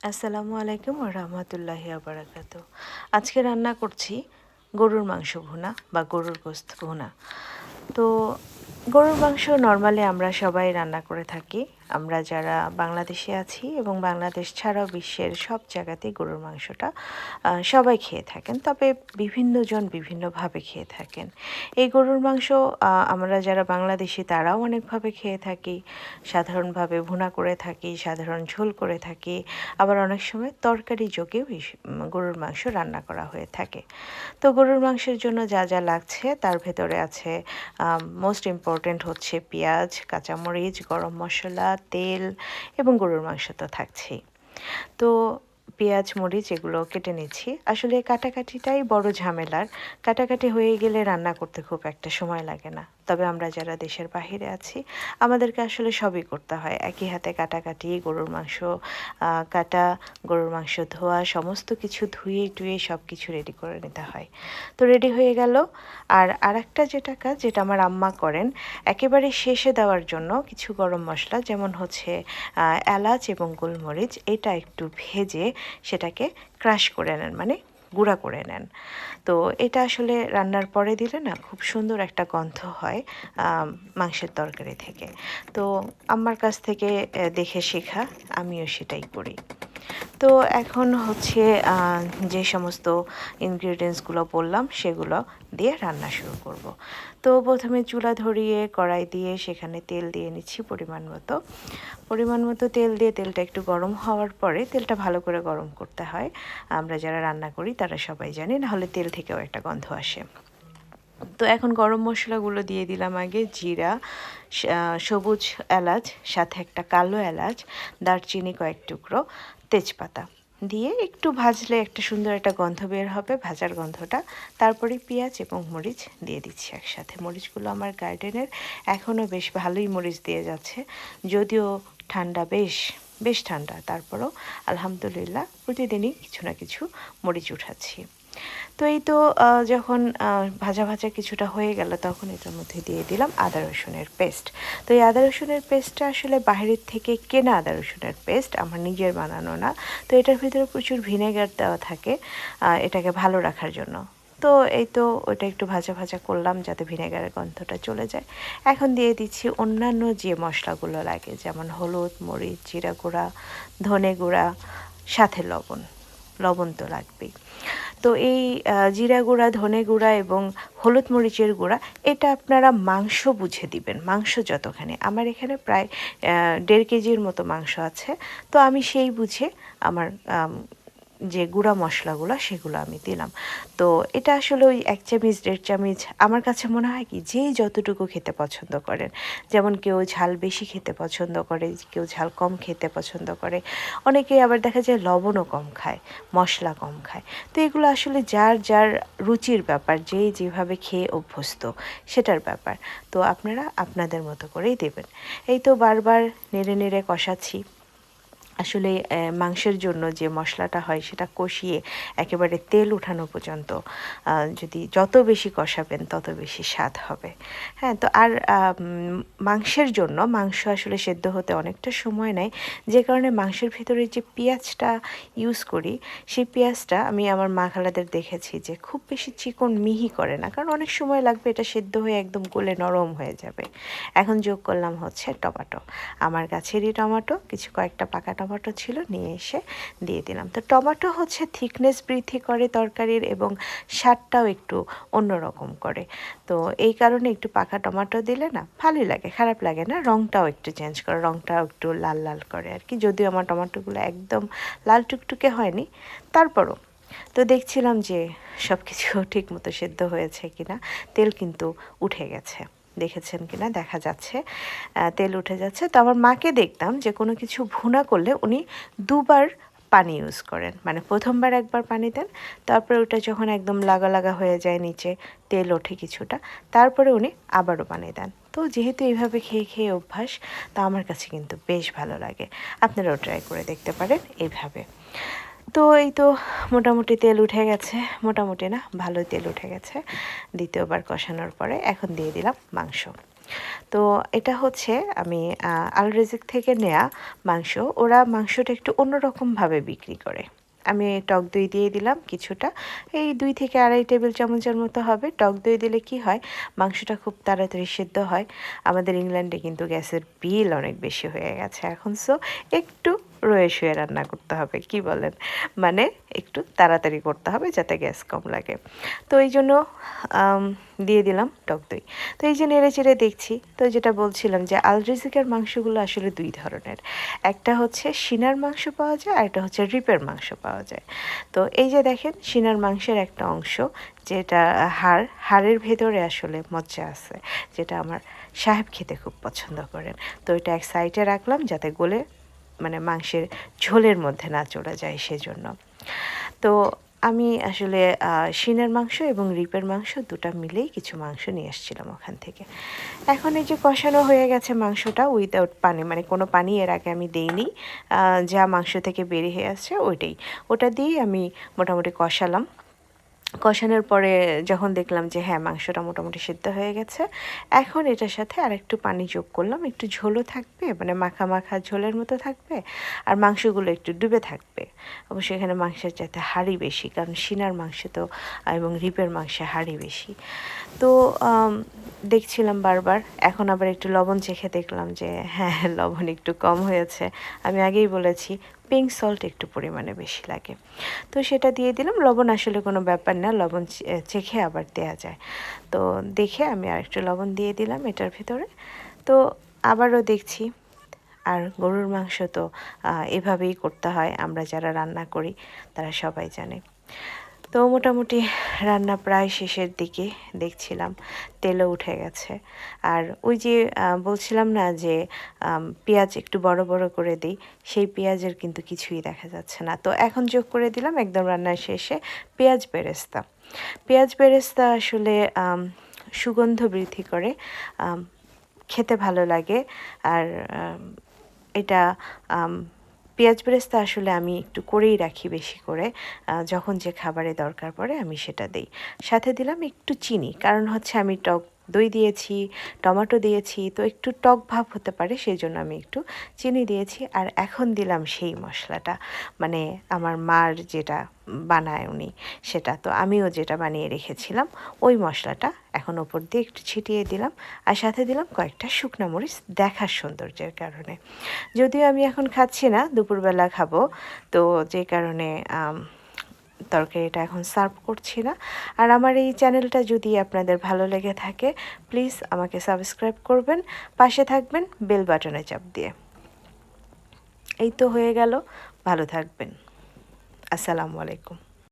আসসালামু আলাইকুম ওয়া রাহমাতুল্লাহি ওয়া বারাকাতু। আজকে রান্না করছি গরুর মাংস ভুনা বা গরুর গোশত ভুনা। তো গরুর মাংস নরমালি আমরা সবাই রান্না করে থাকি। আমরা যারা বাংলাদেশে আছি এবং বাংলাদেশ ছাড়াও বিশ্বের সব জায়গাতেই গরুর মাংসটা সবাই খেয়ে থাকেন। তবে বিভিন্নজন বিভিন্নভাবে খেয়ে থাকেন। এই গরুর মাংস আমরা যারা বাংলাদেশি তারাও অনেকভাবে খেয়ে থাকি। সাধারণভাবে ভুনা করে থাকি, সাধারণ ঝোল করে থাকি। আবার অনেক সময় তরকারি যোগেও গরুর মাংস রান্না করা হয়ে থাকে। তো গরুর মাংসের জন্য যা যা লাগছে তার ভেতরে আছে মোস্ট ইম্পর্ট্যান্ট হচ্ছে পেঁয়াজ, কাঁচামরিচ, গরম মশলা, তেল এবং গরুর মাংস তো থাকছেই। তো পেঁয়াজ, মরিচ এগুলো কেটে নিচ্ছি। আসলে কাটাকাটিটাই বড় ঝামেলার। কাটাকাটি হয়ে গেলে রান্না করতে খুব একটা সময় লাগে না। তবে আমরা যারা দেশের বাহিরে আছি আমাদেরকে আসলে সবই করতে হয়। একই হাতে কাটাকাটি, গরুর মাংস কাটা, গরুর মাংস ধোয়া, সমস্ত কিছু ধুয়ে টুয়ে সব কিছু রেডি করে নিতে হয়। তো রেডি হয়ে গেল। আর আরেকটা যেটা কাজ, যেটা আমার আম্মা করেন, একেবারে শেষে দেওয়ার জন্য কিছু গরম মশলা, যেমন হচ্ছে এলাচ এবং গোলমরিচ, এটা একটু ভেজে সেটাকে ক্রাশ করে নেন, মানে গুঁড়া করে নেন। তো এটা আসলে রান্নার পরে দিলে না খুব সুন্দর একটা গন্ধ হয় মাংসের তরকারি থেকে। তো আম্মার কাছ থেকে দেখে শেখা, আমিও সেটাই করি। তো এখন হচ্ছে যে সমস্ত ইনগ্রিডিয়েন্টসগুলো বললাম সেগুলো দিয়ে রান্না শুরু করব। তো প্রথমে চুলা ধরিয়ে কড়াই দিয়ে সেখানে তেল দিয়ে নিচ্ছি পরিমাণ মতো তেল দিয়ে তেলটা একটু গরম হওয়ার পরে, তেলটা ভালো করে গরম করতে হয়। আমরা যারা রান্না করি তারা সবাই জানি, নাহলে তেল থেকেও একটা গন্ধ আসে। তো এখন গরম মশলাগুলো দিয়ে দিলাম আগে জিরা, সবুজ এলাচ, সাথে একটা কালো এলাচ, দারচিনি কয়েক টুকরো, তেজপাতা দিয়ে একটু ভাজলে একটা সুন্দর একটা গন্ধ বের হবে, ভাজার গন্ধটা। তারপরে পেঁয়াজ এবং মরিচ দিয়ে দিচ্ছি একসাথে। মরিচগুলো আমার গার্ডেনের, এখনও বেশ ভালোই মরিচ দিয়ে যাচ্ছে, যদিও ঠান্ডা, বেশ ঠান্ডা, তারপরও আলহামদুলিল্লাহ প্রতিদিনই কিছু না কিছু মরিচ উঠাচ্ছি। তো এই তো যখন ভাজা ভাজা কিছুটা হয়ে গেল তখন এটার মধ্যে দিয়ে দিলাম আদা রসুনের পেস্ট। তো এই আদা রসুনের পেস্টটা আসলে বাইরের থেকে কেনা আদা রসুনের পেস্ট, আমার নিজের বানানো না। তো এটার ভিতরে প্রচুর ভিনেগার দেওয়া থাকে এটাকে ভালো রাখার জন্য। তো এই তো ওটা একটু ভাজা ভাজা করলাম যাতে ভিনেগারের গন্ধটা চলে যায়। এখন দিয়ে দিচ্ছি অন্যান্য যে মশলাগুলো লাগে, যেমন হলুদ, মরিচ, জিরা গুঁড়া, ধনে গুঁড়া, সাথে লবণ তো লাগবেই। তো এই জিরা গুঁড়া, ধনে গুঁড়া এবং হলুদ মরিচের গুঁড়া, এটা আপনারা মাংস বুঝে দিবেন। মাংস যতখানি, আমার এখানে প্রায় 1.5 কেজির মতো মাংস আছে। তো আমি সেই বুঝে আমার যে গুঁড়া মশলাগুলো সেগুলো আমি দিলাম। তো এটা আসলে ওই 1 চামচ 1.5 চামচ, আমার কাছে মনে হয় কি, যেই যতটুকু খেতে পছন্দ করেন, যেমন কেউ ঝাল বেশি খেতে পছন্দ করে, কেউ ঝাল কম খেতে পছন্দ করে, অনেকেই আবার দেখা যায় লবণও কম খায়, মশলা কম খায়। তো এগুলো আসলে যার যার রুচির ব্যাপার, যেই যেভাবে খেয়ে অভ্যস্ত সেটার ব্যাপার। তো আপনারা আপনাদের মতো করেই দেবেন। এই তো বারবার নেড়ে নেড়ে কষাচ্ছি। আসলে মাংসের জন্য যে মশলাটা হয় সেটা কষিয়ে একেবারে তেল উঠানো পর্যন্ত যদি যত বেশি কষাবেন তত বেশি স্বাদ হবে। হ্যাঁ, তো আর মাংসের জন্য মাংস আসলে সেদ্ধ হতে অনেকটা সময় নেয়, যে কারণে মাংসের ভিতরে যে পেঁয়াজটা ইউজ করি, সেই পেঁয়াজটা আমি আমার মা খালাদের দেখেছি যে খুব বেশি চিকন মিহি করে না, কারণ অনেক সময় লাগবে এটা সেদ্ধ হয়ে একদম গলে নরম হয়ে যাবে। এখন যোগ করলাম হচ্ছে টমেটো, আমার গাছেরই টমেটো, কয়েকটা পাকা টমেটো ছিল, নিয়ে এসে দিয়ে দিলাম। তো টমেটো হচ্ছে থিকনেস বৃদ্ধি করে তরকারির এবং স্বাদটাও একটু অন্যরকম করে। তো এই কারণে একটু পাকা টমেটো দিলে না ভালোই লাগে, খারাপ লাগে না। রঙটাও একটু চেঞ্জ করে, রঙটাও একটু লাল লাল করে আর কি, যদিও আমার টমেটোগুলো একদম লাল টুকটুকে হয়নি, তারপরও। তো দেখছিলাম যে সব কিছু ঠিক মতো সেদ্ধ হয়েছে কিনা। তেল কিন্তু উঠে গেছে, দেখেছেন কিনা দেখা যাচ্ছে তেল উঠে যাচ্ছে। তো আমার মাকে দেখতাম যে কোনো কিছু ভুনা করলে উনি দুবার পানি ইউজ করেন, মানে প্রথমবার একবার পানি দেন, তারপরে ওটা যখন একদম লাগা লাগা হয়ে যায়, নিচে তেল ওঠে কিছুটা, তারপরে উনি আবারও পানি দেন। তো যেহেতু এইভাবে খেয়ে খেয়ে অভ্যাস, তা আমার কাছে কিন্তু বেশ ভালো লাগে। আপনারাও ট্রাই করে দেখতে পারেন এইভাবে। তো এই তো মোটামুটি তেল উঠে গেছে, মোটামুটি না, ভালোই তেল উঠে গেছে। দ্বিতীয়বার কষানোর পরে এখন দিয়ে দিলাম মাংস। তো এটা হচ্ছে আমি আল রিজিক থেকে নেয়া মাংস। ওরা মাংসটা একটু অন্যরকমভাবে বিক্রি করে। আমি টক দই দিয়ে দিলাম কিছুটা, এই 2 থেকে আড়াই টেবিল চামচের মতো হবে। টক দই দিলে কি হয়, মাংসটা খুব তাড়াতাড়ি সিদ্ধ হয়। আমাদের ইংল্যান্ডে কিন্তু গ্যাসের বিল অনেক বেশি হয়ে গেছে এখন, সো একটু রয়ে শুয়ে রান্না করতে হবে, কি বলেন? মানে একটু তাড়াতাড়ি করতে হবে যাতে গ্যাস কম লাগে। তো এই জন্য দিয়ে দিলাম টক দই। তো এই যে নেড়ে চেড়ে দেখছি, তো যেটা বলছিলাম যে আল রিজিকের মাংসগুলো আসলে 2 ধরনের। একটা হচ্ছে সিনার মাংস পাওয়া যায়, আর একটা হচ্ছে রিপের মাংস পাওয়া যায়। তো এই যে দেখেন সিনার মাংসের একটা অংশ, যেটা হাড়ের ভেতরে আসলে মজ্জা আছে, যেটা আমার সাহেব খেতে খুব পছন্দ করেন। তো এটা এক সাইডে রাখলাম যাতে গলে মানে মাংসের ঝোলের মধ্যে না চলে যায় সেজন্য। তো আমি আসলে শিনের মাংস এবং রিপের মাংস দুটা মিলেই কিছু মাংস নিয়ে এসেছিলাম ওখান থেকে। এখন এই যে কষানো হয়ে গেছে মাংসটা উইদাউট পানি, মানে কোনো পানি এর আগে আমি দেইনি। যা মাংস থেকে বেরিয়ে আসছে ওটা দিয়েই আমি মোটামুটি কষালাম। কষানোর পরে যখন দেখলাম যে হ্যাঁ মাংসটা মোটামুটি সিদ্ধ হয়ে গেছে, এখন এটার সাথে আরেকটু পানি যোগ করলাম। একটু ঝোলও থাকবে, মানে মাখা মাখা ঝোলের মতো থাকবে, আর মাংসগুলো একটু ডুবে থাকবে। অবশ্যই এখানে মাংসের চাইতে হাড়ি বেশি, কারণ সিনার মাংস তো এবং রিপের মাংসে হাড়ি বেশি। তো দেখছিলাম বারবার, এখন আবার একটু লবণ চেখে দেখলাম যে হ্যাঁ লবণ একটু কম হয়েছে। আমি আগেই বলেছি পিঙ্ক সল্ট একটু পরিমাণে বেশি লাগে, তো সেটা দিয়ে দিলাম। লবণ আসলে কোনো ব্যাপার না, লবণ চেখে আবার দেয়া যায়। তো দেখে আমি আরেকটু লবণ দিয়ে দিলাম এটার ভিতরে। তো আবারও দেখছি, আর গরুর মাংস তো এভাবেই করতে হয়, আমরা যারা রান্না করি তারা সবাই জানে। তো মোটামুটি রান্না প্রায় শেষের দিকে, দেখছিলাম তেলও উঠে গেছে। আর ওই যে বলছিলাম না যে পেঁয়াজ একটু বড় বড় করে দিই, সেই পেঁয়াজের কিন্তু কিছুই দেখা যাচ্ছে না। তো এখন যোগ করে দিলাম একদম রান্নার শেষে পেঁয়াজ বেরেস্তা। পেঁয়াজ বেরেস্তা আসলে সুগন্ধ বৃদ্ধি করে, খেতে ভালো লাগে। আর এটা পেঁয়াজ বেরেস্তা আসলে আমি একটু করেই রাখি বেশি করে, যখন যে খাবারে দরকার পড়ে আমি সেটা দেই। সাথে দিলাম একটু চিনি, কারণ হচ্ছে আমি টক দই দিয়েছি, টমেটো দিয়েছি, তো একটু টক ভাব হতে পারে, সেই জন্য আমি একটু চিনি দিয়েছি। আর এখন দিলাম সেই মশলাটা, মানে আমার মার যেটা বানায় উনি সেটা, তো আমিও যেটা বানিয়ে রেখেছিলাম ওই মশলাটা এখন ওপর দিয়ে একটু ছিটিয়ে দিলাম। আর সাথে দিলাম কয়েকটা শুকনো মরিচ, দেখার সৌন্দর্যের কারণে। যদিও আমি এখন খাচ্ছি না, দুপুরবেলা খাবো, তো যে কারণে তরকারিটা এখন সার্ভ করছি না। আর আমার এই চ্যানেলটা যদি আপনাদের ভালো লেগে থাকে, প্লিজ আমাকে সাবস্ক্রাইব করবেন, পাশে থাকবেন বেল বাটনে চাপ দিয়ে। এই তো হয়ে গেল, ভালো থাকবেন। আসসালামু আলাইকুম।